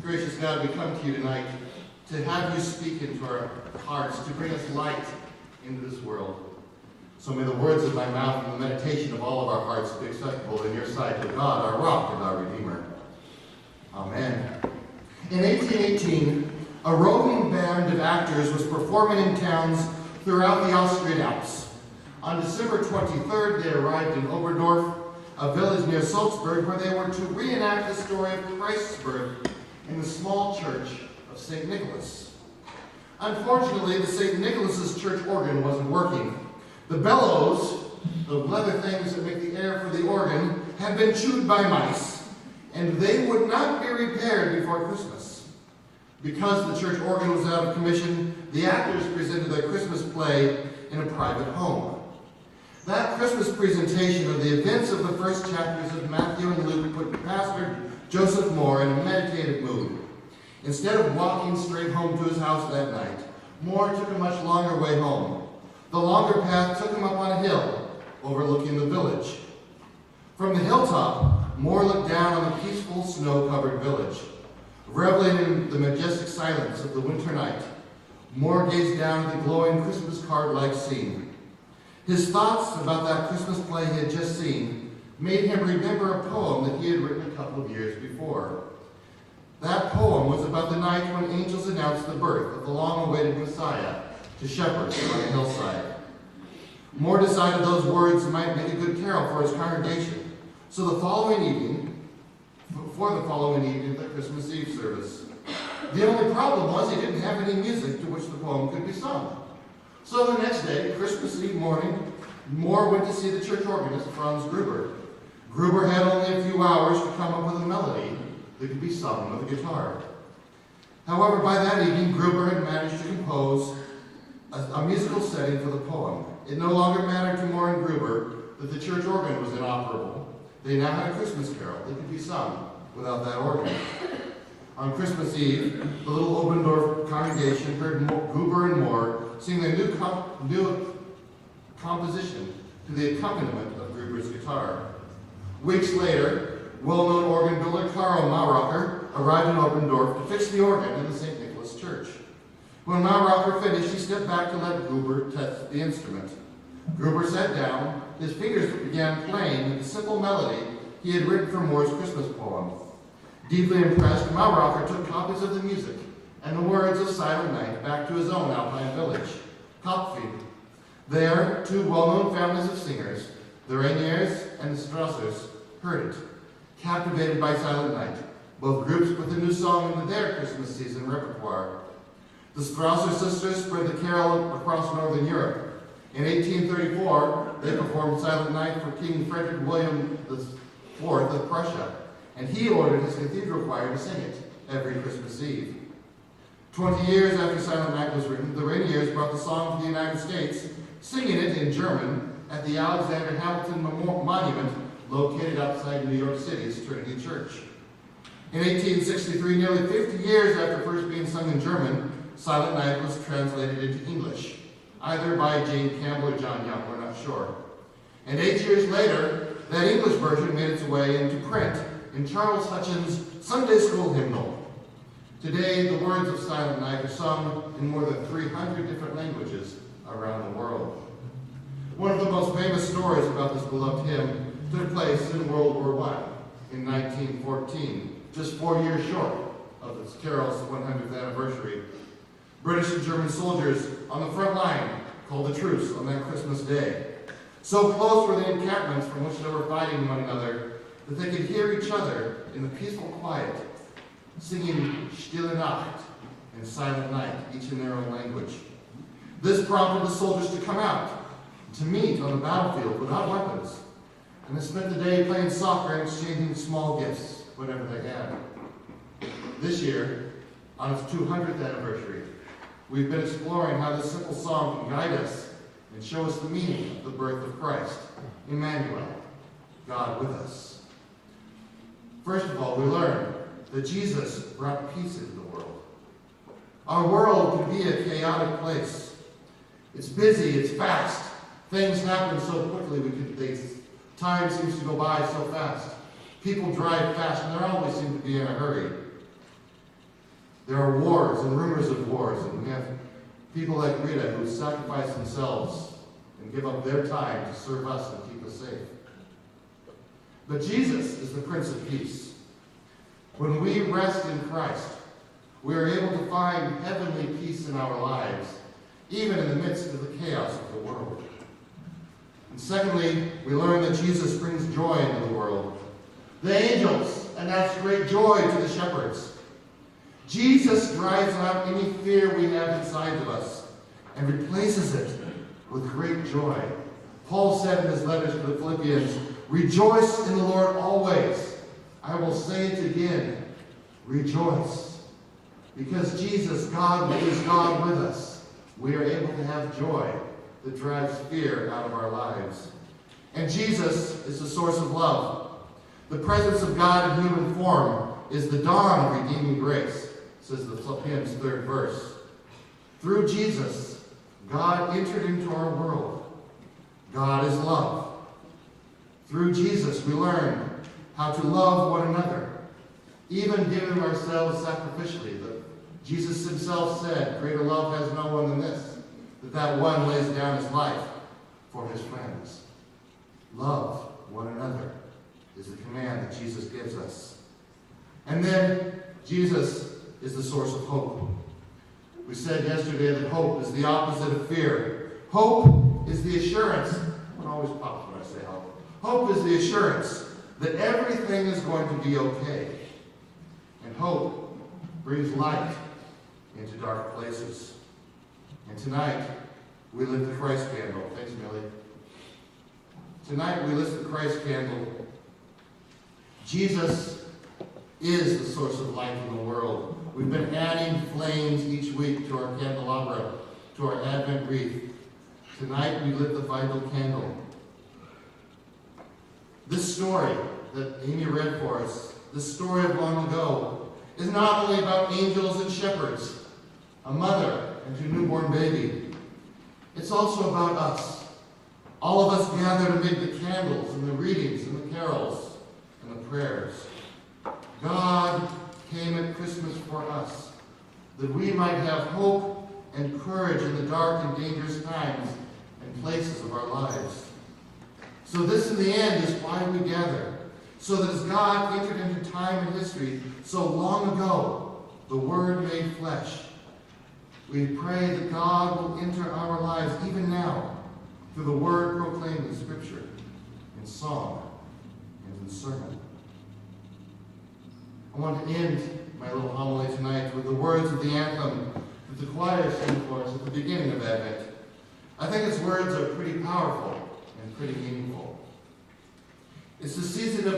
Gracious God, we come to you tonight to have you speak into our hearts, to bring us light into this world. So may the words of my mouth and the meditation of all of our hearts be acceptable in your sight, O God, our rock and our redeemer. Amen. In 1818, a roving band of actors was performing in towns throughout the Austrian Alps. On December 23rd, they arrived in Oberdorf, a village near Salzburg, where they were to reenact the story of Christ's birth in the small church of St. Nicholas. Unfortunately, the St. Nicholas's church organ wasn't working. The bellows, the leather things that make the air for the organ, had been chewed by mice, and they would not be repaired before Christmas. Because the church organ was out of commission, the actors presented their Christmas play in a private home. That Christmas presentation of the events of the first chapters of Matthew and Luke put Pastor Joseph Moore in a meditative mood. Instead of walking straight home to his house that night, Moore took a much longer way home. The longer path took him up on a hill overlooking the village. From the hilltop, Moore looked down on the peaceful, snow-covered village. Reveling in the majestic silence of the winter night, Moore gazed down at the glowing Christmas card-like scene. His thoughts about that Christmas play he had just seen made him remember a poem that he had written a couple of years before. That poem was about the night when angels announced the birth of the long-awaited Messiah to shepherds on a hillside. Moore decided those words might make a good carol for his congregation. So for the following evening of the Christmas Eve service. The only problem was he didn't have any music to which the poem could be sung. So the next day, Christmas Eve morning, Moore went to see the church organist, Franz Gruber. Gruber had only a few hours to come up with a melody that could be sung with a guitar. However, by that evening, Gruber had managed to compose a musical setting for the poem. It no longer mattered to Moore and Gruber that the church organ was inoperable. They now had a Christmas carol that could be sung without that organ. On Christmas Eve, the little Obendorf congregation heard Gruber and Moore sing their new composition to the accompaniment of Gruber's guitar. Weeks later, well-known organ builder Karl Maurocker arrived in Obendorf to fix the organ in the St. Nicholas Church. When Maurocker finished, he stepped back to let Gruber test the instrument. Gruber sat down. His fingers began playing the simple melody he had written for Moore's Christmas poem. Deeply impressed, Maurocker took copies of the music and the words of Silent Night back to his own alpine village, Kopfing. There, two well-known families of singers, the Rainiers and the Strassers, heard it, captivated by Silent Night. Both groups put the new song into their Christmas season repertoire. The Strasser sisters spread the carol across Northern Europe. In 1834, they performed Silent Night for King Frederick William IV of Prussia, and he ordered his cathedral choir to sing it every Christmas Eve. 20 years after Silent Night was written, the Rainiers brought the song to the United States, singing it in German at the Alexander Hamilton Monument located outside New York City's Trinity Church. In 1863, nearly 50 years after first being sung in German, Silent Night was translated into English, either by Jane Campbell or John Young, we're not sure. And 8 years later, that English version made its way into print in Charles Hutchins' Sunday School Hymnal. Today, the words of Silent Night are sung in more than 300 different languages around the world. One of the most famous stories about this beloved hymn took place in World War I in 1914, just 4 years short of its carol's 100th anniversary. British and German soldiers on the front line called a truce on that Christmas day. So close were the encampments from which they were fighting one another that they could hear each other in the peaceful quiet, singing Stille Nacht and Silent Night, each in their own language. This prompted the soldiers to come out, to meet on the battlefield without weapons, and they spent the day playing soccer and exchanging small gifts, whatever they had. This year, on its 200th anniversary, we've been exploring how this simple song can guide us and show us the meaning of the birth of Christ, Emmanuel, God with us. First of all, we learn that Jesus brought peace into the world. Our world can be a chaotic place. It's busy, it's fast. Things happen so quickly, time seems to go by so fast. People drive fast, and they always seem to be in a hurry. There are wars and rumors of wars, and we have people like Rita who sacrifice themselves and give up their time to serve us and keep us safe. But Jesus is the Prince of Peace. When we rest in Christ, we are able to find heavenly peace in our lives, even in the midst of the chaos of the world. And secondly, we learn that Jesus brings joy into the world. The angels announce great joy to the shepherds. Jesus drives out any fear we have inside of us and replaces it with great joy. Paul said in his letter to the Philippians, "Rejoice in the Lord always. I will say it again, rejoice." Because Jesus, God, is God with us, we are able to have joy that drives fear out of our lives. And Jesus is the source of love. The presence of God in human form is the dawn of redeeming grace, says the Philippians 3rd verse. Through Jesus, God entered into our world. God is love. Through Jesus, we learn how to love one another, even giving ourselves sacrificially. Jesus himself said, "Greater love has no one than this, that one lays down his life for his friends." Love one another is the command that Jesus gives us. And then Jesus is the source of hope. We said yesterday that hope is the opposite of fear. Hope is the assurance. One always pops when I say hope. Hope is the assurance that everything is going to be okay. And hope brings light into dark places. And tonight, we lit the Christ candle. Thanks, Millie. Tonight, we lit the Christ candle. Jesus is the source of light in the world. We've been adding flames each week to our candelabra, to our Advent wreath. Tonight, we lit the vital candle. This story that Amy read for us, this story of long ago, is not only about angels and shepherds, a mother and her newborn baby. It's also about us. All of us gathered amid the candles and the readings and the carols and the prayers. God came at Christmas for us, that we might have hope and courage in the dark and dangerous times and places of our lives. So this, in the end, is why we gather. So that as God entered into time and history so long ago, the Word made flesh, we pray that God will enter our lives even now through the Word proclaimed in Scripture, in song, and in sermon. I want to end my little homily tonight with the words of the anthem that the choir sang for us at the beginning of Advent. I think its words are pretty powerful and pretty meaningful. It's the season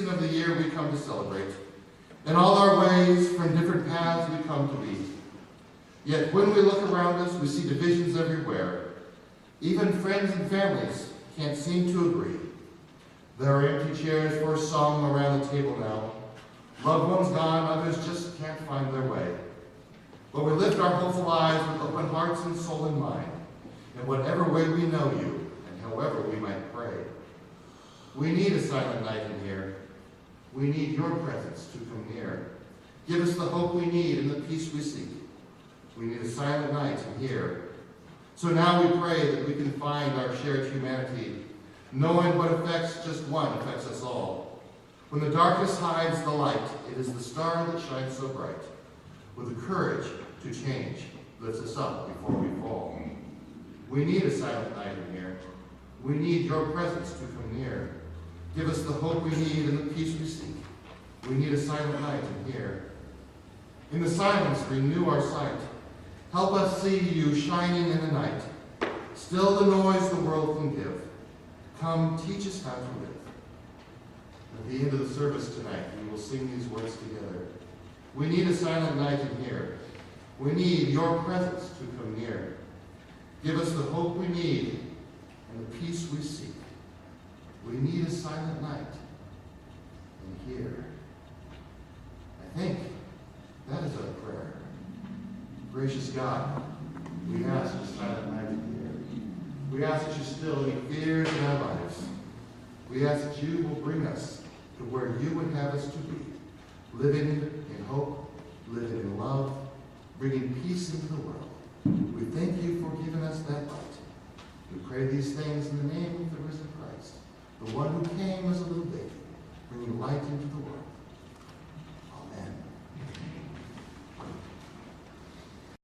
of the year we come to celebrate. In all our ways, from different paths we come to be. Yet when we look around us, we see divisions everywhere. Even friends and families can't seem to agree. There are empty chairs for a song around the table now. Loved ones gone, others just can't find their way. But we lift our hopeful eyes with open hearts and soul and mind, in whatever way we know you, and however we might pray. We need a silent night in here. We need your presence to come near. Give us the hope we need and the peace we seek. We need a silent night in here. So now we pray that we can find our shared humanity, knowing what affects just one affects us all. When the darkness hides the light, it is the star that shines so bright. With the courage to change, lifts us up before we fall. We need a silent night in here. We need your presence to come near. Give us the hope we need and the peace we seek. We need a silent night in here. In the silence, renew our sight. Help us see you shining in the night. Still the noise the world can give. Come, teach us how to live. At the end of the service tonight, we will sing these words together. We need a silent night in here. We need your presence to come near. Give us the hope we need and the peace we seek. We need a silent night in here. I think that is our prayer. Gracious God, we ask a silent night in here. We ask that you still any fears in our lives. We ask that you will bring us to where you would have us to be, living in hope living in love, bringing peace into the world.